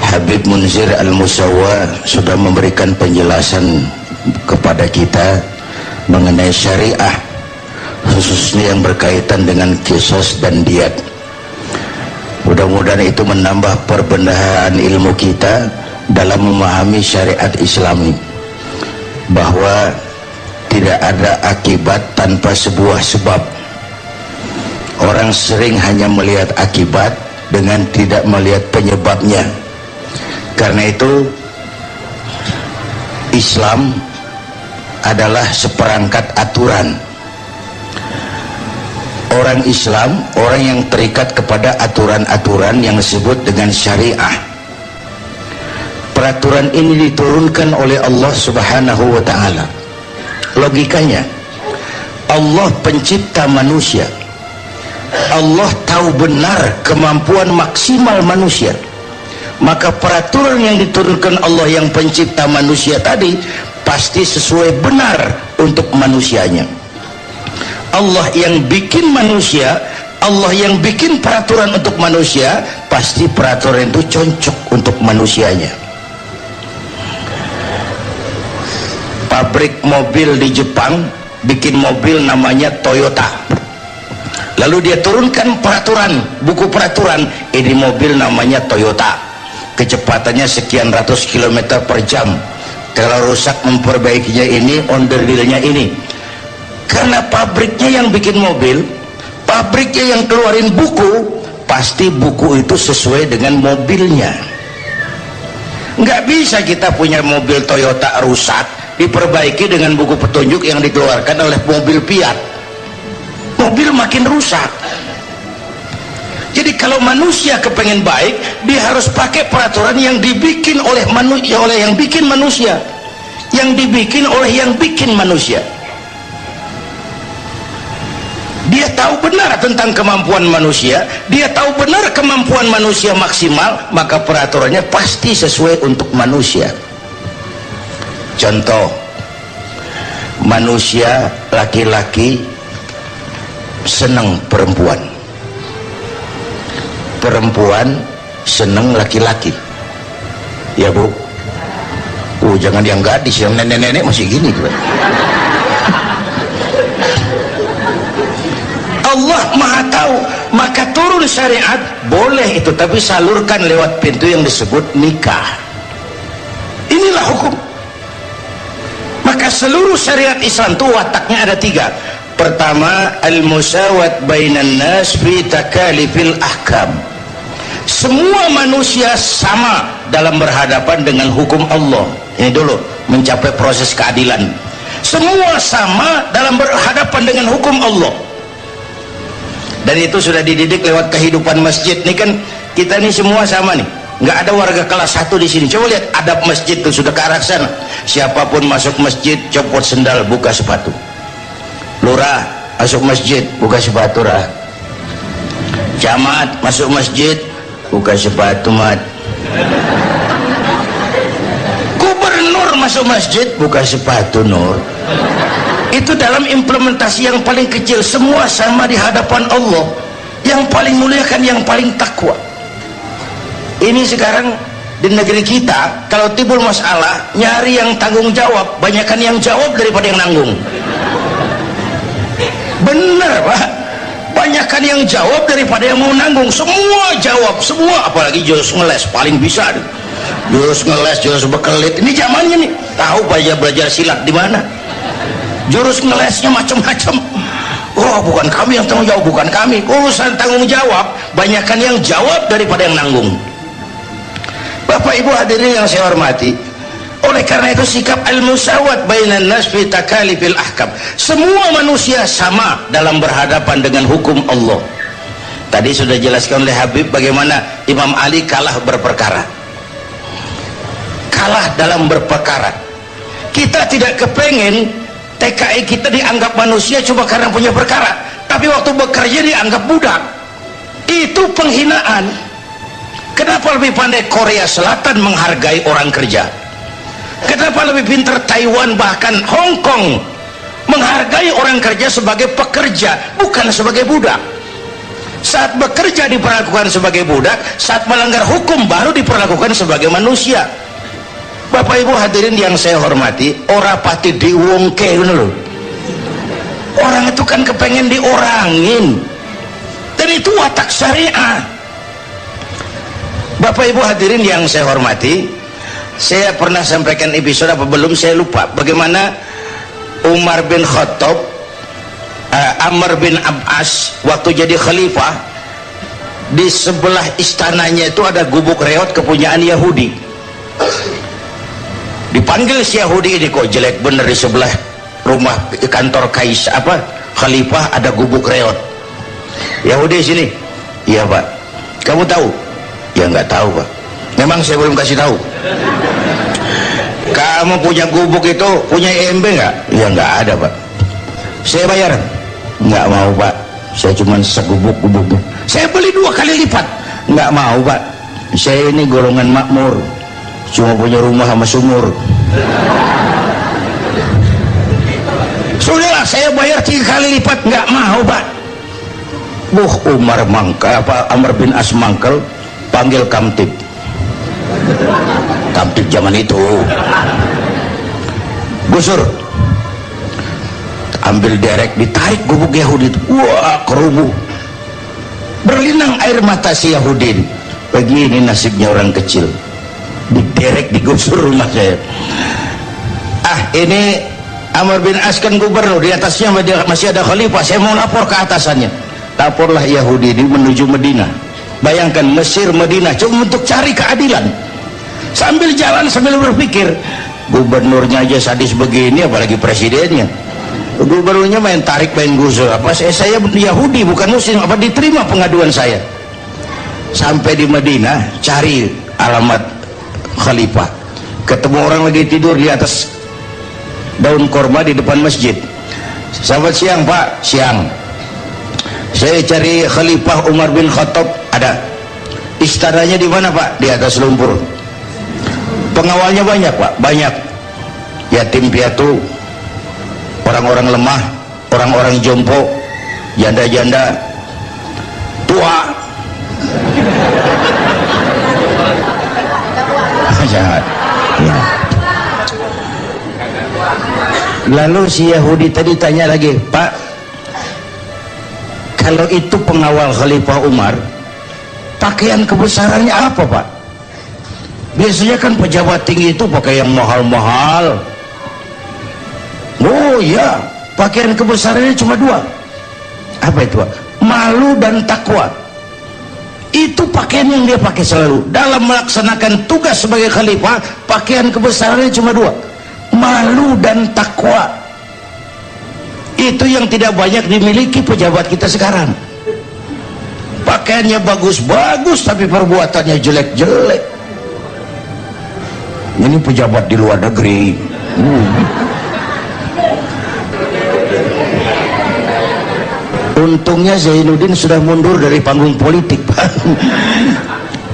Habib Munzir Al-Musawwa sudah memberikan penjelasan kepada kita mengenai syariah, khususnya yang berkaitan dengan qisas dan diat. Mudah-mudahan itu menambah perbendaharaan ilmu kita dalam memahami syariat Islami, bahwa tidak ada akibat tanpa sebuah sebab. Orang sering hanya melihat akibat dengan tidak melihat penyebabnya. Karena itu Islam adalah seperangkat aturan. Orang Islam, orang yang terikat kepada aturan-aturan yang disebut dengan syariah. Peraturan ini diturunkan oleh Allah Subhanahu wa ta'ala. Logikanya, Allah pencipta manusia. Allah tahu benar kemampuan maksimal manusia. Maka peraturan yang diturunkan Allah yang pencipta manusia tadi pasti sesuai benar untuk manusianya. Allah yang bikin manusia, Allah yang bikin peraturan untuk manusia, pasti peraturan itu cocok untuk manusianya. Pabrik mobil di Jepang bikin mobil namanya Toyota. Lalu dia turunkan peraturan, buku peraturan, ini mobil namanya Toyota. Kecepatannya sekian ratus kilometer per jam. Kalau rusak memperbaikinya ini, onderdilnya ini. Karena pabriknya yang bikin mobil, pabriknya yang keluarin buku, pasti buku itu sesuai dengan mobilnya. Nggak bisa kita punya mobil Toyota rusak diperbaiki dengan buku petunjuk yang dikeluarkan oleh mobil Fiat. Mobil makin rusak. Jadi kalau manusia kepengen baik, dia harus pakai peraturan yang dibikin oleh manusia, oleh yang bikin manusia, yang dibikin oleh yang bikin manusia. Dia tahu benar tentang kemampuan manusia, dia tahu benar kemampuan manusia maksimal, maka peraturannya pasti sesuai untuk manusia. Contoh, manusia laki-laki senang perempuan, perempuan senang laki-laki, ya bu. Jangan yang gadis, yang nenek-nenek masih gini tuh. Allah maha tahu, maka turun syariat, boleh itu, tapi salurkan lewat pintu yang disebut nikah. Inilah hukum. Maka seluruh syariat Islam itu wataknya ada tiga. Pertama, al-musawat bainan nas fi takalifil ahkam. Semua manusia sama dalam berhadapan dengan hukum Allah. Ini dulu, mencapai proses keadilan. Semua sama dalam berhadapan dengan hukum Allah. Dan itu sudah dididik lewat kehidupan masjid. Ini kan kita ini semua sama nih. Nggak ada warga kelas 1 di sini. Coba lihat adab masjid itu sudah ke arah sana. Siapapun masuk masjid, copot sendal, buka sepatu. Lurah masuk masjid, buka sepatu rah. Camat masuk masjid, buka sepatu mat. Gubernur masuk masjid, buka sepatu nur. Itu dalam implementasi yang paling kecil. Semua sama di hadapan Allah. Yang paling mulia kan yang paling takwa. Ini sekarang di negeri kita, kalau timbul masalah, nyari yang tanggung jawab, banyakkan yang jawab daripada yang nanggung. Bener pak, banyakkan yang jawab daripada yang mau nanggung. Semua jawab, semua, apalagi jurus ngeles paling bisa. Jurus ngeles, jurus bekelit, ini zamannya nih. Tahu belajar silat di mana? Jurus ngelesnya macam-macam. Oh, bukan kami yang tanggung jawab, bukan kami. Urusan tanggung jawab, banyakkan yang jawab daripada yang nanggung. Bapak Ibu hadirin yang saya hormati, oleh karena itu sikap al-musawat bainan nas fi takalifil ahkam. Semua manusia sama dalam berhadapan dengan hukum Allah. Tadi sudah jelaskan oleh Habib bagaimana Imam Ali kalah berperkara. Kalah dalam berperkara. Kita tidak kepengen TKI kita dianggap manusia cuma karena punya perkara, tapi waktu bekerja dianggap budak. Itu penghinaan. Kenapa lebih pandai Korea Selatan menghargai orang kerja? Kenapa lebih pintar Taiwan bahkan Hong Kong menghargai orang kerja sebagai pekerja, bukan sebagai budak? Saat bekerja diperlakukan sebagai budak, saat melanggar hukum baru diperlakukan sebagai manusia. Bapak Ibu hadirin yang saya hormati, ora pati diwongke loh. Orang itu kan kepengen diorangin, dan itu watak syariah. Bapak Ibu hadirin yang saya hormati, saya pernah sampaikan episode apa belum saya lupa, bagaimana Umar bin Khattab, Amr bin Abbas waktu jadi khalifah, di sebelah istananya itu ada gubuk reot kepunyaan Yahudi. Dipanggil si Yahudi ini, kok jelek bener di sebelah rumah kantor khalifah ada gubuk reot. Yahudi sini, iya Pak, kamu tahu? Ya nggak tahu Pak, memang saya belum kasih tahu. Kamu punya gubuk itu punya IMB nggak? Ya nggak ada Pak. Saya bayar? Nggak mau Pak, saya cuma segubuk-gubuknya. Saya beli 2 kali lipat. Nggak mau Pak, saya ini golongan makmur, cuma punya rumah sama sumur. Sudahlah, saya bayar 3 kali lipat. Nggak mau Pak. Umar mangkel, Amr bin As mangkel, panggil kamtib. Kamtib zaman itu, gusur, ambil derek, ditarik gubuk Yahudi itu, wah kerubuh, berlinang air mata si Yahudi. Begini nasibnya orang kecil, diderek, digusur rumah saya. Ini Amr bin As kan gubernur, di atasnya masih ada khalifah, saya mau lapor ke atasannya. Laporlah Yahudi ini menuju Medina. Bayangkan, Mesir, Medina, cuma untuk cari keadilan. Sambil jalan, sambil berpikir, gubernurnya aja sadis begini, apalagi presidennya. Gubernurnya main tarik, main gusur. Apa saya Yahudi bukan Muslim, apa diterima pengaduan saya? Sampai di Medina, cari alamat khalifah. Ketemu orang lagi tidur di atas daun korma di depan masjid. Selamat siang Pak. Siang. Saya cari Khalifah Umar bin Khattab. Ada. Istananya di mana Pak? Di atas lumpur. Pengawalnya banyak Pak? Banyak. Yatim piatu, orang-orang lemah, orang-orang jompo, janda-janda, tua. Jahat. Ya. Lalu si Yahudi tadi tanya lagi, Pak, kalau itu pengawal Khalifah Umar, pakaian kebesarannya apa Pak? Biasanya kan pejabat tinggi itu pakai yang mahal-mahal. Oh iya, pakaian kebesarannya cuma 2. Apa itu Pak? Malu dan takwa. Itu pakaian yang dia pakai selalu dalam melaksanakan tugas sebagai khalifah. Pakaian kebesarannya cuma 2, malu dan takwa. Itu yang tidak banyak dimiliki pejabat kita sekarang. Pakaiannya bagus-bagus tapi perbuatannya jelek-jelek. Ini pejabat di luar negeri. Untungnya Zainuddin sudah mundur dari panggung politik.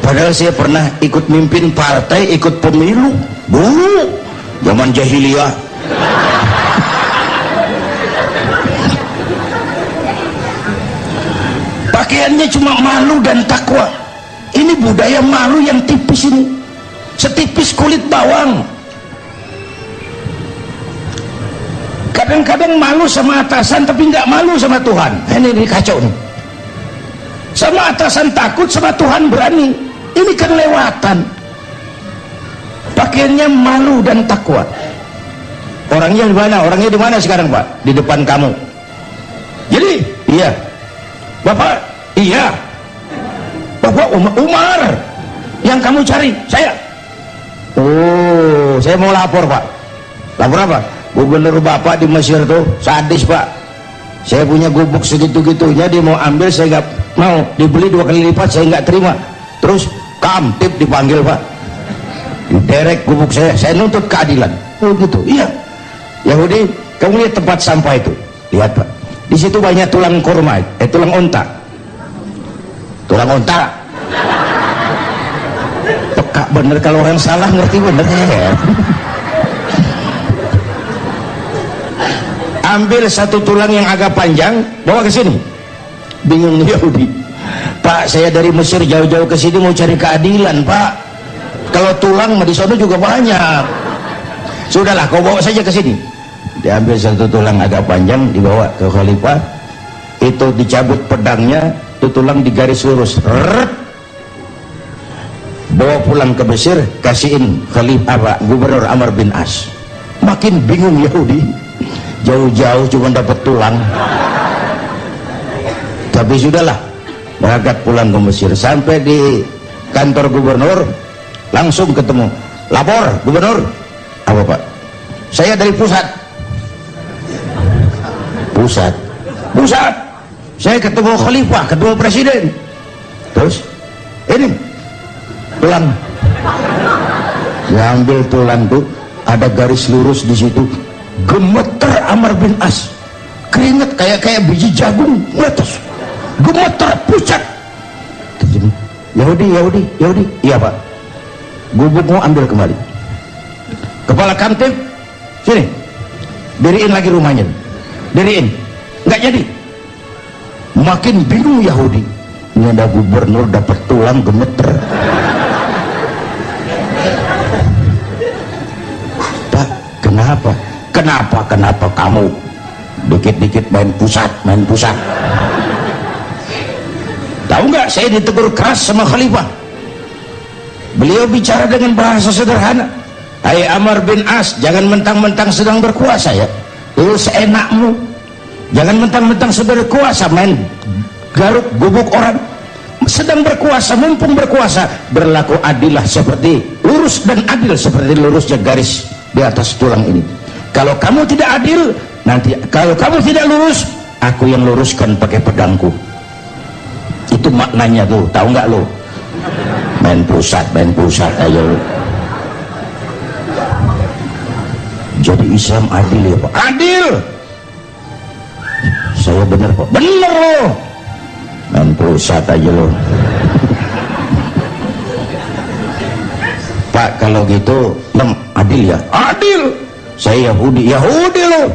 Padahal saya pernah ikut mimpin partai, ikut pemilu dulu zaman jahiliyah. Pakaiannya cuma malu dan takwa. Ini budaya malu yang tipis ini, setipis kulit bawang. Kadang-kadang malu sama atasan tapi nggak malu sama Tuhan. Ini kacau nih. Sama atasan takut, sama Tuhan berani. Ini kan lewatan. Pakaiannya malu dan takwa. Orangnya di mana? Orangnya di mana sekarang Pak? Di depan kamu. Jadi, iya. Bapak, iya. Bapak Umar yang kamu cari, saya. Oh, saya mau lapor Pak. Lapor apa? Gubernur Bapak di Mesir tuh sadis Pak. Saya punya gubuk segitu-gitunya, dia mau ambil, saya nggak mau. Dibeli 2 kali lipat, saya nggak terima. Terus kamtib dipanggil Pak, diderek gubuk saya nuntut keadilan. Oh gitu, iya. Yahudi, kamu lihat tempat sampah itu, lihat Pak, di situ banyak tulang kurma, tulang onta. Tulang onta. Peka bener, kalau orang salah ngerti bener ya. Ambil 1 tulang yang agak panjang, bawa ke sini. Bingung Yahudi. Pak, saya dari Mesir jauh-jauh ke sini mau cari keadilan, Pak. Kalau tulang di sana juga banyak. Sudahlah, kau bawa saja ke sini. Diambil satu tulang agak panjang, dibawa ke khalifah. Itu dicabut pedangnya, itu tulang digaris lurus. Bawa pulang ke Mesir, kasihin khalifah Gubernur Amr bin As. Makin bingung Yahudi. Jauh-jauh cuma dapat tulang. Tapi sudahlah, berangkat pulang ke Mesir. Sampai di kantor gubernur, langsung ketemu. Lapor, gubernur. Apa, Pak? Saya dari pusat. Pusat. Saya ketemu khalifah, ketemu presiden. Terus, ini tulang. Diambil tulang tuh, ada garis lurus di situ. Gemeter Amr bin As. Keringet kayak biji jagung meletus. Gemeter pucat. Yahudi. Iya, Pak. Gubukmu ambil kembali. Kepala kamtip, sini. Diriin lagi rumahnya. Diriin. Nggak jadi. Makin bingung Yahudi. Ini ada gubernur dapat tulang gemeter. Pak, kenapa kamu dikit-dikit main pusat? Tahu nggak, saya ditegur keras sama khalifah. Beliau bicara dengan bahasa sederhana. Hai Amr bin As, jangan mentang-mentang sedang berkuasa ya. Lu seenakmu. Jangan mentang-mentang sedang berkuasa main garuk gubuk orang. Sedang berkuasa, mumpung berkuasa, berlaku adillah seperti lurus dan adil seperti lurusnya garis di atas tulang ini. Kalau kamu tidak adil, nanti kalau kamu tidak lurus, aku yang luruskan pakai pedangku. Itu maknanya tuh, tahu nggak lo? Main pusat ayo. Jadi Islam adil ya, Pak? Adil. Saya benar, Pak. Benar lo. Main pusat aja lo. Pak, kalau gitu adil ya? Adil. Saya Yahudi lo.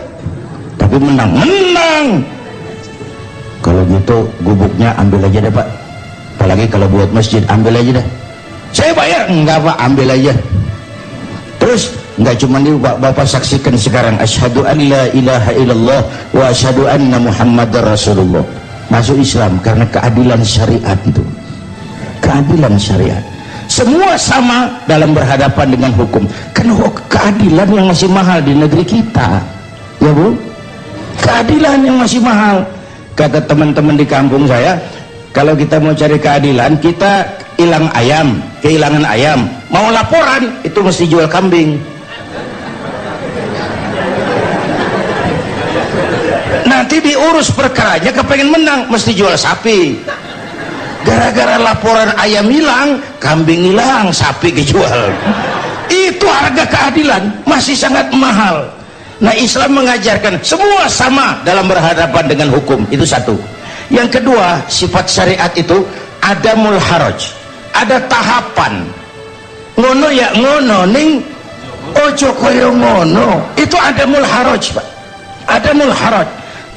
Tapi menang. Kalau gitu gubuknya ambil aja deh, Pak. Apalagi kalau buat masjid, ambil aja deh. Saya bayar. Enggak, Pak, ambil aja. Terus enggak cuma ini, Bapak saksikan sekarang, asyhadu an la ilaha illallah wa asyhadu anna muhammadar rasulullah. Masuk Islam karena keadilan syariat itu. Keadilan syariat. Semua sama dalam berhadapan dengan hukum. Karena keadilan yang masih mahal di negeri kita. Ya, Bu? Keadilan yang masih mahal. Kata teman-teman di kampung saya, kalau kita mau cari keadilan, kita kehilangan ayam, mau laporan itu mesti jual kambing. Nanti diurus perkaranya, kepengen menang mesti jual sapi. Gara-gara laporan ayam hilang, kambing hilang, sapi dijual. Itu harga keadilan masih sangat mahal. Nah, Islam mengajarkan semua sama dalam berhadapan dengan hukum. Itu satu. Yang kedua, sifat syariat itu adamul haraj. Ada tahapan. Ngono ya ngono ning ojo koyo ngono. Itu adamul haraj, Pak. Adamul haraj.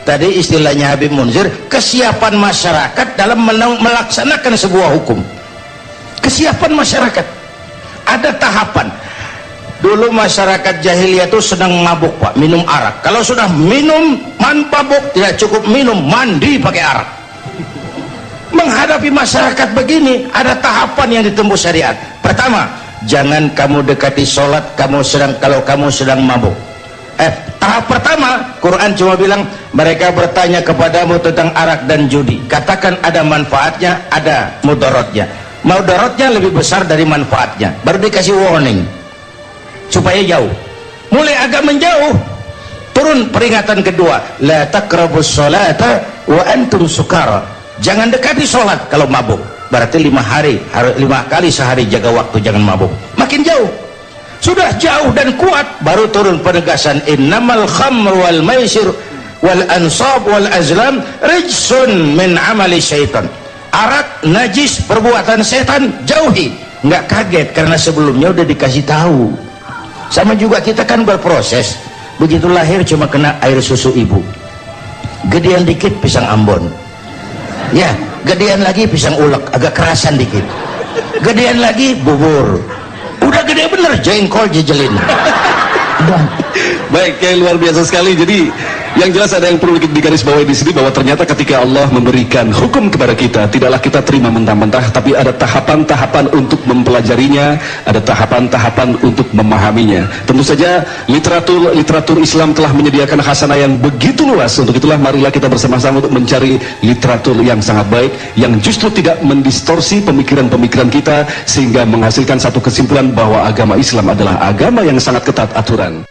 Tadi istilahnya Habib Munzir, kesiapan masyarakat dalam melaksanakan sebuah hukum. Kesiapan masyarakat. Ada tahapan. Dulu masyarakat jahiliyah itu sedang mabuk, Pak, minum arak. Kalau sudah minum mabuk, tidak cukup minum, mandi pakai arak. Menghadapi masyarakat begini, ada tahapan yang ditempuh syariat. Pertama, jangan kamu dekati sholat kalau kamu sedang mabuk. Tahap pertama, Quran cuma bilang mereka bertanya kepadamu tentang arak dan judi. Katakan ada manfaatnya, ada mudaratnya. Mudaratnya lebih besar dari manfaatnya. Baru dikasih warning supaya jauh. Mulai agak menjauh, turun peringatan kedua, la taqrabus sholata wa antum sukara. Jangan dekati sholat kalau mabuk. Berarti 5 kali sehari jaga waktu, jangan mabuk. Makin jauh. Sudah jauh dan kuat, baru turun penegasan, innamal khamr wal maisir wal ansab wal azlam rijsun min amali syaitan. Arak najis, perbuatan setan, jauhi. Nggak kaget karena sebelumnya udah dikasih tahu. Sama juga kita kan berproses. Begitu lahir cuma kena air susu ibu, gedean dikit pisang Ambon. Ya, gedean lagi pisang ulek agak kerasan dikit, gedean lagi bubur, udah gede bener jengkol jejelin. Baik, yang luar biasa sekali. Jadi yang jelas ada yang perlu digarisbawahi di sini, bahwa ternyata ketika Allah memberikan hukum kepada kita, tidaklah kita terima mentah-mentah, tapi ada tahapan-tahapan untuk mempelajarinya, ada tahapan-tahapan untuk memahaminya. Tentu saja literatur Islam telah menyediakan khasanah yang begitu luas. Untuk itulah marilah kita bersama-sama untuk mencari literatur yang sangat baik, yang justru tidak mendistorsi pemikiran-pemikiran kita, sehingga menghasilkan satu kesimpulan bahwa agama Islam adalah agama yang sangat ketat aturan.